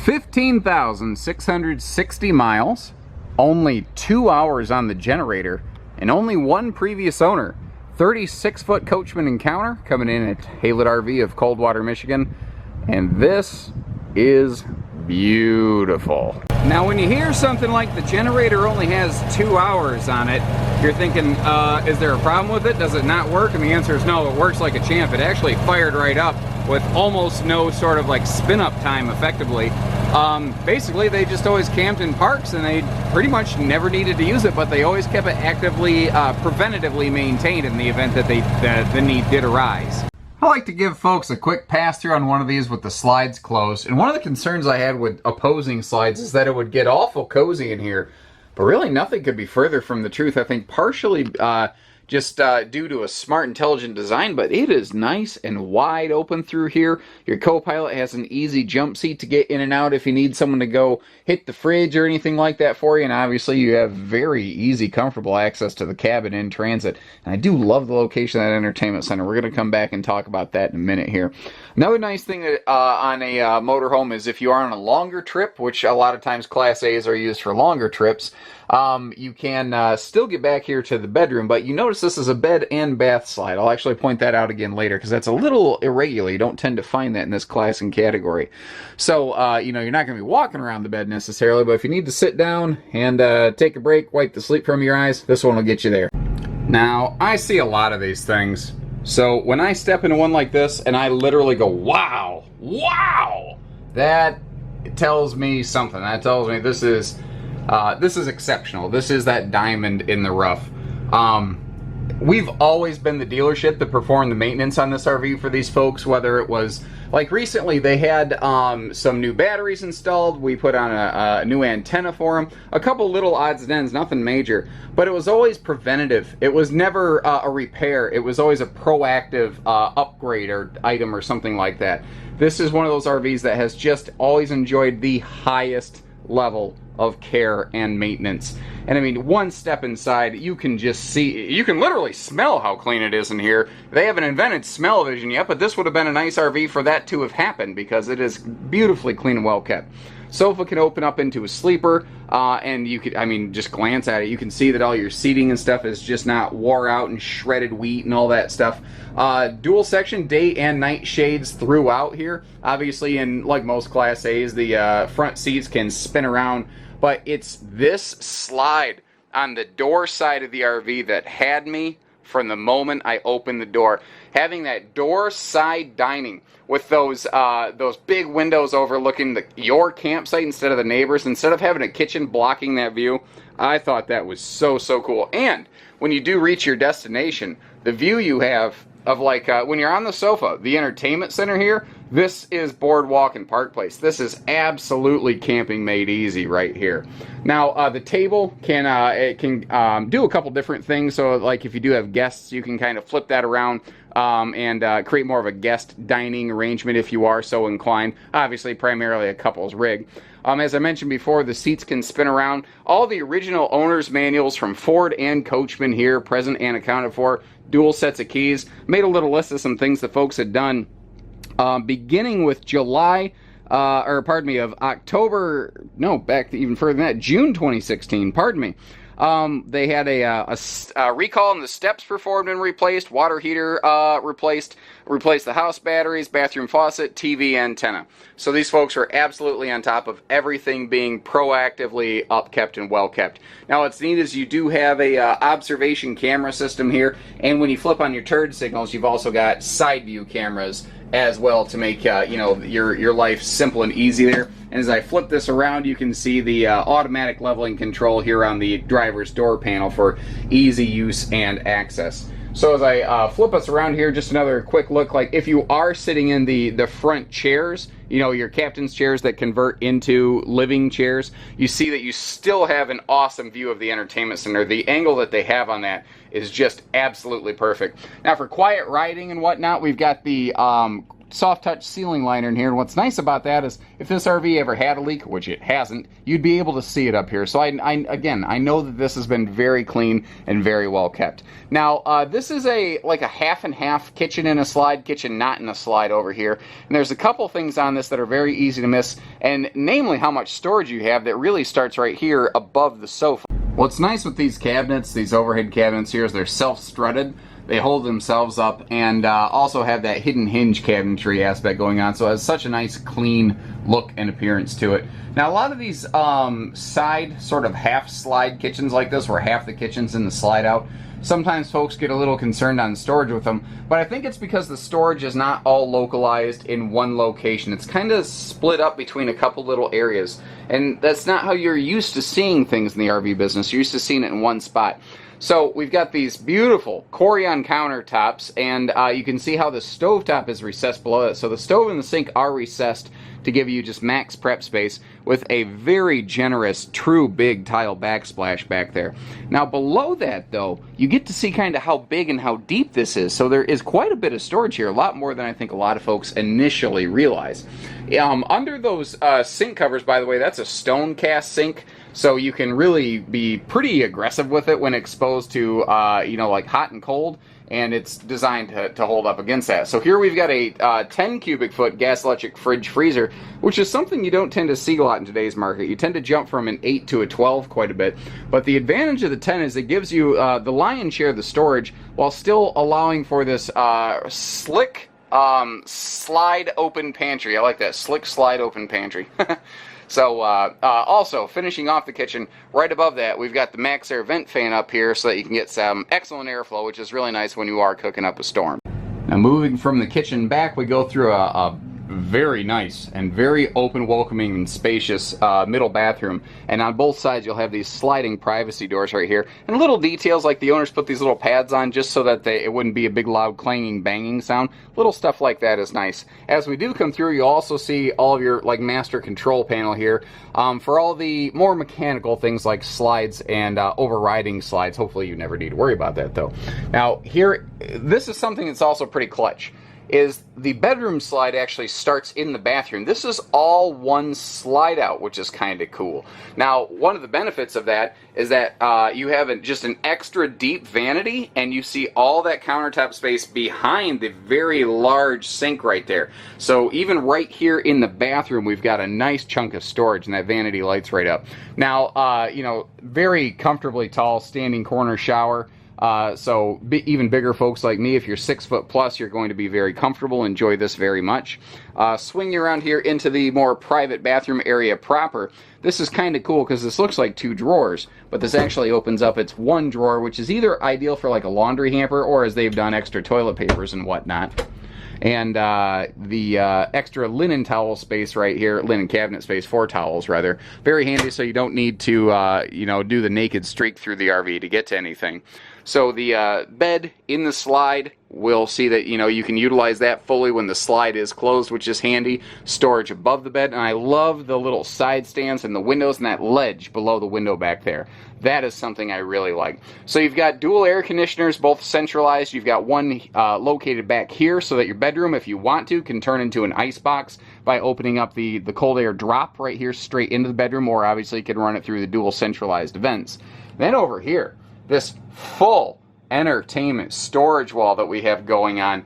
15,660 miles, only 2 hours on the generator, and only one previous owner. 36-foot Coachmen Encounter coming in at Haylett RV of Coldwater, Michigan. And this is beautiful. Now when you hear something like the generator only has 2 hours on it, you're thinking, is there a problem with it? Does it not work? And the answer is no, it works like a champ. It actually fired right up with almost no sort of like spin up time effectively. Basically they just always camped in parks and they pretty much never needed to use it, but they always kept it actively, preventatively maintained in the event that the need did arise. I like to give folks a quick pass through on one of these with the slides closed. And one of the concerns I had with opposing slides is that it would get awful cozy in here. But really nothing could be further from the truth. I think partially just due to a smart, intelligent design, but it is nice and wide open through here. Your co-pilot has an easy jump seat to get in and out if you need someone to go hit the fridge or anything like that for you. And obviously you have very easy, comfortable access to the cabin in transit. And I do love the location of that entertainment center. We're going to come back and talk about that in a minute here. Another nice thing on a motorhome is if you are on a longer trip, which a lot of times Class A's are used for longer trips, you can still get back here to the bedroom, but you notice this is a bed and bath slide. I'll actually point that out again later because that's a little irregular. You don't tend to find that in this class and category. So, you know, you're not going to be walking around the bed necessarily, but if you need to sit down and take a break, wipe the sleep from your eyes, this one will get you there. Now, I see a lot of these things. So when I step into one like this and I literally go, wow, wow, that tells me something. That tells me this is exceptional. This is that diamond in the rough. We've always been the dealership that performed the maintenance on this RV for these folks, whether it was, like recently they had some new batteries installed, we put on a new antenna for them, a couple little odds and ends, nothing major, but it was always preventative. It was never a repair, it was always a proactive upgrade or item or something like that. This is one of those RVs that has just always enjoyed the highest level of care and maintenance. And I mean, one step inside, you can just see, you can literally smell how clean it is in here. They haven't invented smell-o-vision yet, but this would have been a nice RV for that to have happened because it is beautifully clean and well kept. Sofa can open up into a sleeper, and you could, I mean, just glance at it, you can see that all your seating and stuff is just not wore out and shredded wheat and all that stuff. Dual section day and night shades throughout here. Obviously, in like most Class A's, the front seats can spin around, but it's this slide on the door side of the RV that had me from the moment I opened the door. Having that door side dining with those big windows overlooking your campsite instead of the neighbors, instead of having a kitchen blocking that view, I thought that was so cool. And when you do reach your destination, the view you have of like when you're on the sofa, the entertainment center here, this is boardwalk and park place. This is absolutely camping made easy right here. Now the table can do a couple different things. So like if you do have guests, you can kind of flip that around and create more of a guest dining arrangement if you are so inclined. Obviously primarily a couple's rig. As I mentioned before, the seats can spin around. All the original owner's manuals from Ford and Coachmen here, present and accounted for. Dual sets of keys. Made a little list of some things the folks had done beginning with July, of October, no, back to even further than that, June 2016, pardon me. They had a recall and the steps performed and replaced, water heater replaced the house batteries, bathroom faucet, TV antenna. So these folks are absolutely on top of everything being proactively upkept and well kept. Now what's neat is you do have a observation camera system here, and when you flip on your turd signals, you've also got side view cameras as well to make you know, your life simple and easy there. And as I flip this around, you can see the automatic leveling control here on the driver's door panel for easy use and access. So as I flip us around here, just another quick look, like if you are sitting in the front chairs, you know, your captain's chairs that convert into living chairs, you see that you still have an awesome view of the entertainment center. The angle that they have on that is just absolutely perfect. Now for quiet riding and whatnot, we've got the soft touch ceiling liner in here, and what's nice about that is if this RV ever had a leak, which it hasn't, you'd be able to see it up here. So again, I know that this has been very clean and very well kept. Now, this is like a half and half kitchen in a slide, kitchen not in a slide over here, and there's a couple things on this that are very easy to miss, and namely how much storage you have that really starts right here above the sofa. What's nice with these cabinets, these overhead cabinets here, is they're self-strutted. They hold themselves up and also have that hidden hinge cabinetry aspect going on, so it has such a nice clean look and appearance to it. Now, a lot of these side sort of half slide kitchens like this, where half the kitchen's in the slide out, sometimes folks get a little concerned on storage with them, but I think it's because the storage is not all localized in one location. It's kind of split up between a couple little areas, and that's not how you're used to seeing things in the RV business. You're used to seeing it in one spot. So we've got these beautiful Corian countertops, and you can see how the stovetop is recessed below it. So the stove and the sink are recessed to give you just max prep space with a very generous, true big tile backsplash back there. Now below that though, you get to see kind of how big and how deep this is. So there is quite a bit of storage here, a lot more than I think a lot of folks initially realize. Under those sink covers, by the way, that's a stone cast sink. So you can really be pretty aggressive with it when exposed to, like hot and cold, and it's designed to hold up against that. So here we've got a 10 cubic foot gas electric fridge freezer, which is something you don't tend to see a lot in today's market. You tend to jump from an 8 to a 12 quite a bit. But the advantage of the 10 is it gives you the lion's share of the storage while still allowing for this slick slide open pantry. I like that, slick slide open pantry. So also finishing off the kitchen, right above that we've got the Max Air vent fan up here so that you can get some excellent airflow, which is really nice when you are cooking up a storm. Now moving from the kitchen back, we go through a very nice and very open, welcoming, and spacious middle bathroom, and on both sides you'll have these sliding privacy doors right here, and little details like the owners put these little pads on just so that it wouldn't be a big loud clanging banging sound. Little stuff like that is nice. As we do come through, you'll also see all of your like master control panel here for all the more mechanical things like slides and overriding slides. Hopefully you never need to worry about that though. Now here, this is something that's also pretty clutch, is the bedroom slide actually starts in the bathroom. This is all one slide out, which is kind of cool. Now, one of the benefits of that is that you have just an extra deep vanity, and you see all that countertop space behind the very large sink right there. So even right here in the bathroom, we've got a nice chunk of storage, and that vanity lights right up. Now, very comfortably tall standing corner shower. So even bigger folks like me, if you're 6 foot plus, you're going to be very comfortable, enjoy this very much. Swing you around here into the more private bathroom area proper. This is kind of cool because this looks like 2 drawers, but this actually opens up. It's 1 drawer, which is either ideal for like a laundry hamper or, as they've done, extra toilet papers and whatnot. And the extra linen towel space right here, linen cabinet space, 4 towels rather, very handy, so you don't need to do the naked streak through the RV to get to anything. So the bed in the slide, we'll see that you can utilize that fully when the slide is closed, which is handy. Storage above the bed, and I love the little side stands and the windows and that ledge below the window back there. That is something I really like. So you've got dual air conditioners, both centralized. You've got one located back here so that your bedroom, if you want to, can turn into an ice box by opening up the cold air drop right here straight into the bedroom, or obviously you can run it through the dual centralized vents. Then over here, this full entertainment storage wall that we have going on.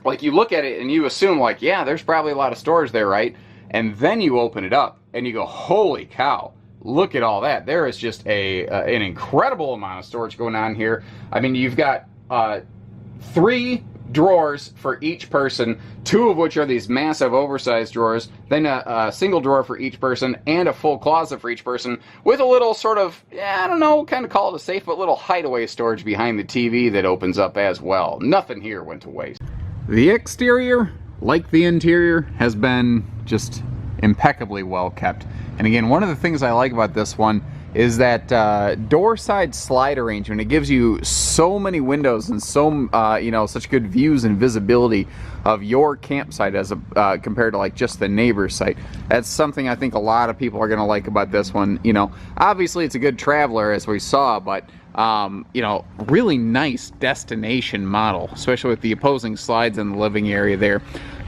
Like, you look at it and you assume, like, yeah, there's probably a lot of storage there, right? And then you open it up and you go, holy cow, look at all that. There is just an incredible amount of storage going on here. I mean, you've got 3 drawers for each person, 2 of which are these massive oversized drawers, then a single drawer for each person, and a full closet for each person, with a little sort of, I don't know, kind of call it a safe, but little hideaway storage behind the TV that opens up as well. Nothing here went to waste. The exterior, like the interior, has been just impeccably well kept. And again, one of the things I like about this one is that door side slide arrangement. It gives you so many windows and so you know, such good views and visibility of your campsite as a compared to like just the neighbor's site. That's something I think a lot of people are going to like about this one. You know, obviously it's a good traveler, as we saw, but you know, really nice destination model, especially with the opposing slides in the living area there.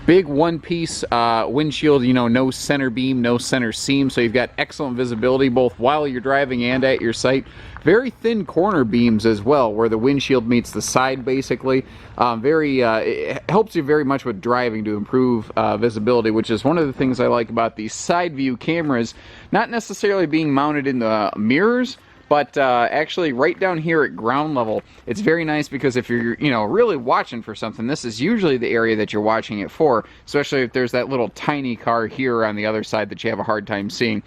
Big one-piece windshield, you know, no center beam, no center seam, so you've got excellent visibility both while you're driving and at your site. Very thin corner beams as well, where the windshield meets the side, basically. It helps you very much with driving to improve visibility, which is one of the things I like about these side view cameras, not necessarily being mounted in the mirrors, but actually right down here at ground level. It's very nice because if you're, you know, really watching for something, this is usually the area that you're watching it for, especially if there's that little tiny car here on the other side that you have a hard time seeing.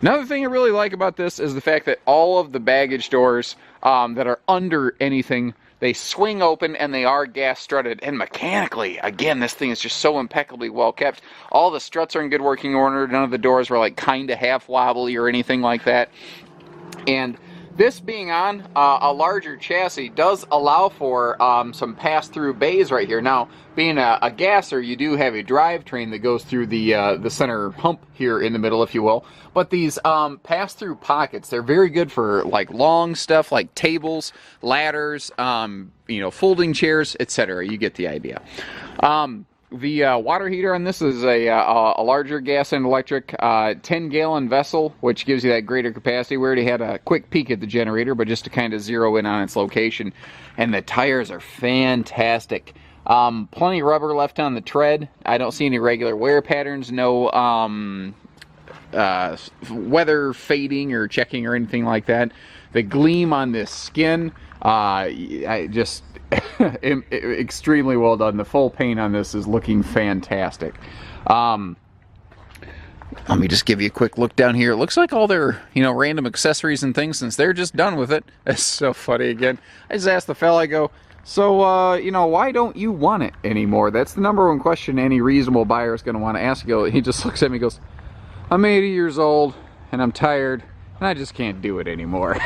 Another thing I really like about this is the fact that all of the baggage doors that are under anything, they swing open and they are gas strutted. And mechanically, again, this thing is just so impeccably well kept. All the struts are in good working order. None of the doors were like kind of half wobbly or anything like that. And this being on a larger chassis does allow for some pass-through bays right here. Now, being a gasser, you do have a drivetrain that goes through the center hump here in the middle, if you will. But these pass-through pockets, they're very good for like long stuff like tables, ladders, you know, folding chairs, etc. You get the idea. The water heater on this is a larger gas and electric 10-gallon vessel, which gives you that greater capacity. We already had a quick peek at the generator, but just to kind of zero in on its location. And the tires are fantastic. Plenty of rubber left on the tread. I don't see any regular wear patterns. No weather fading or checking or anything like that. The gleam on this skin, extremely well done. The full paint on this is looking fantastic. Let me just give you a quick look down here. It looks like all their, you know, random accessories and things, since they're just done with it. It's so funny. Again, I just asked the fella, I go, so, you know, why don't you want it anymore? That's the number one question any reasonable buyer is going to want to ask. He just looks at me and goes, I'm 80 years old and I'm tired and I just can't do it anymore.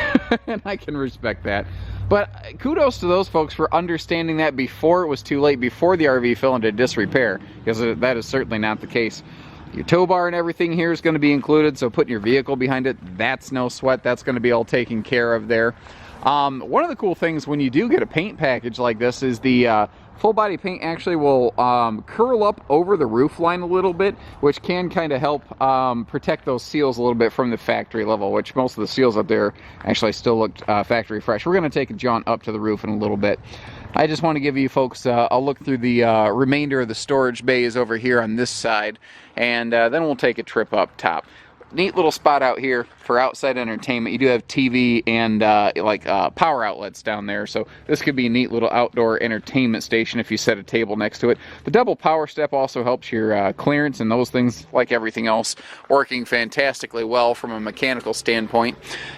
And I can respect that. But kudos to those folks for understanding that before it was too late, before the RV fell into disrepair, because that is certainly not the case. Your tow bar and everything here is going to be included, so putting your vehicle behind it, that's no sweat. That's going to be all taken care of there. One of the cool things when you do get a paint package like this is the full body paint actually will curl up over the roof line a little bit, which can kind of help protect those seals a little bit from the factory level, which most of the seals up there actually still look factory fresh. We're going to take a jaunt up to the roof in a little bit. I just want to give you folks a look through the remainder of the storage bays over here on this side, and then we'll take a trip up top. Neat little spot out here for outside entertainment. You do have TV and power outlets down there, so this could be a neat little outdoor entertainment station if you set a table next to it. The double power step also helps your clearance and those things, like everything else, working fantastically well from a mechanical standpoint.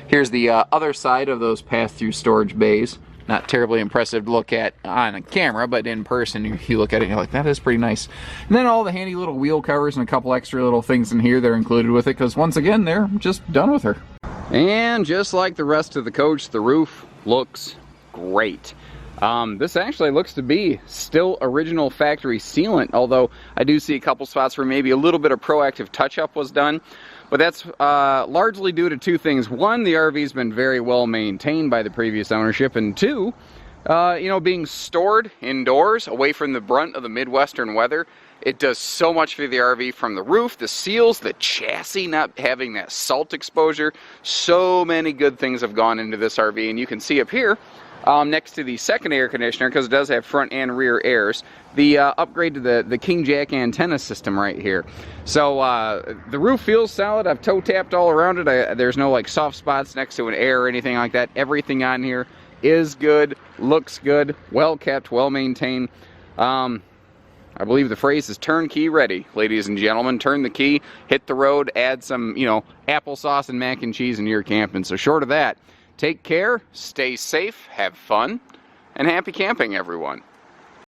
Here's the other side of those pass-through storage bays. Not terribly impressive to look at on a camera, but in person you look at it and you're like, that is pretty nice. And then all the handy little wheel covers and a couple extra little things in here that are included with it, because once again, they're just done with her. And just like the rest of the coach, the roof looks great. This actually looks to be still original factory sealant, although I do see a couple spots where maybe a little bit of proactive touch-up was done. But that's largely due to two things. One, the RV's been very well maintained by the previous ownership, and two, you know, being stored indoors away from the brunt of the Midwestern weather, it does so much for the RV, from the roof, the seals, the chassis not having that salt exposure. So many good things have gone into this RV, and you can see up here, next to the second air conditioner, because it does have front and rear airs, the upgrade to the King Jack antenna system right here. So the roof feels solid. I've toe tapped all around it. There's no like soft spots next to an air or anything like that. Everything on here is good, looks good, well kept, well maintained. I believe the phrase is turnkey ready, ladies and gentlemen. Turn the key, hit the road, add some, you know, applesauce and mac and cheese, and you're camping. So short of that, take care, stay safe, have fun, and happy camping, everyone.